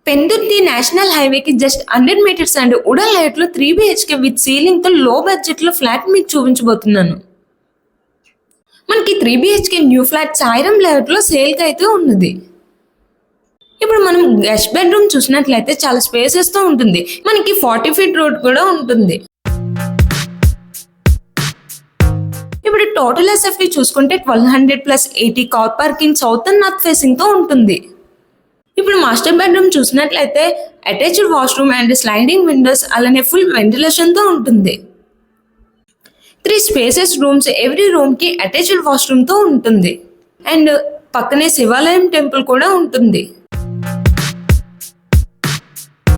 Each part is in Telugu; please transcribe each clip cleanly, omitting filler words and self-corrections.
పెందుర్తి నేషనల్ హైవేకి జస్ట్ 100 మీటర్స్ అండ్ ఉడన్ లేఅవుట్లో 3 BHK విత్ సీలింగ్తో లో బడ్జెట్లో ఫ్లాట్ మీకు చూపించబోతున్నాను. మనకి 3 BHK న్యూ ఫ్లాట్ సాయిరం లేఅవుట్లో సేల్కి అయితే ఉన్నది. ఇప్పుడు మనం గెస్ట్ బెడ్రూమ్ చూసినట్లయితే చాలా స్పేసెస్తో ఉంటుంది. మనకి 40 ఫీట్ రోడ్ కూడా ఉంటుంది. ఇప్పుడు టోటల్ SFT చూసుకుంటే 1200 plus 80 car parking south and north ఫేసింగ్తో ఉంటుంది. ఇప్పుడు మాస్టర్ బెడ్రూమ్ చూసినట్లయితే attached washroom and sliding windows అలానే ఫుల్ వెంటిలేషన్తో ఉంటుంది. 3 స్పేసెస్ రూమ్స్, ఎవ్రీ రూమ్కి అటాచ్డ్ వాష్రూమ్తో ఉంటుంది. అండ్ పక్కనే శివాలయం టెంపుల్ కూడా ఉంటుంది.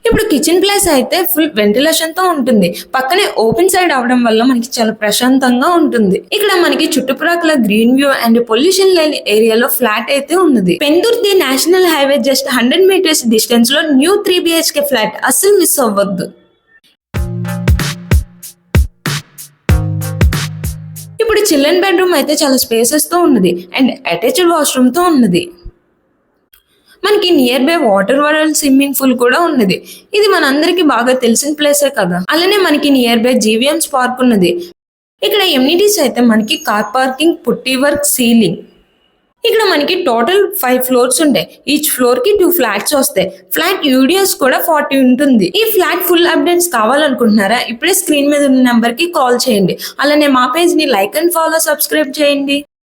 ఇప్పుడు కిచెన్ ప్లేస్ అయితే ఫుల్ వెంటిలేషన్ తో ఉంటుంది. పక్కనే ఓపెన్ సైడ్ అవడం వల్ల మనకి చాలా ప్రశాంతంగా ఉంటుంది. ఇక్కడ మనకి చుట్టుప్రక్కల గ్రీన్ వ్యూ అండ్ పొల్యూషన్ లేని ఏరియాలో ఫ్లాట్ అయితే ఉన్నది. Pendurthi national highway just 100 meters distance లో న్యూ 3 BHK ఫ్లాట్ అస్సలు మిస్ అవ్వద్దు. ఇప్పుడు చిల్డ్రన్ బెడ్రూమ్ అయితే చాలా స్పేసెస్ తో ఉన్నది అండ్ అటాచ్డ్ వాష్రూమ్ తో ఉన్నది. మనకి near by water world swimming pool కూడా ఉన్నది. ఇది మనందరికి బాగా తెలిసిన ప్లేసే కదా. అలానే మనకి నియర్ బై జీవీఎంస్ పార్క్ ఉన్నది. ఇక్కడ ఎమ్యూనిటీస్ అయితే మనకి కార్ పార్కింగ్, పుట్టి వర్క్, సీలింగ్. ఇక్కడ మనకి టోటల్ 5 ఫ్లోర్స్ ఉంటాయి. ఈచ్ ఫ్లోర్ కి 2 ఫ్లాట్స్ వస్తాయి. ఫ్లాట్ యూడిఎస్ కూడా 40 ఉంటుంది. ఈ ఫ్లాట్ ఫుల్ అప్డేట్స్ కావాలనుకుంటున్నారా? ఇప్పుడే స్క్రీన్ మీద ఉన్న నెంబర్ కి కాల్ చేయండి. అలానే మా పేజ్ ని లైక్ అండ్ ఫాలో, సబ్స్క్రైబ్ చేయండి.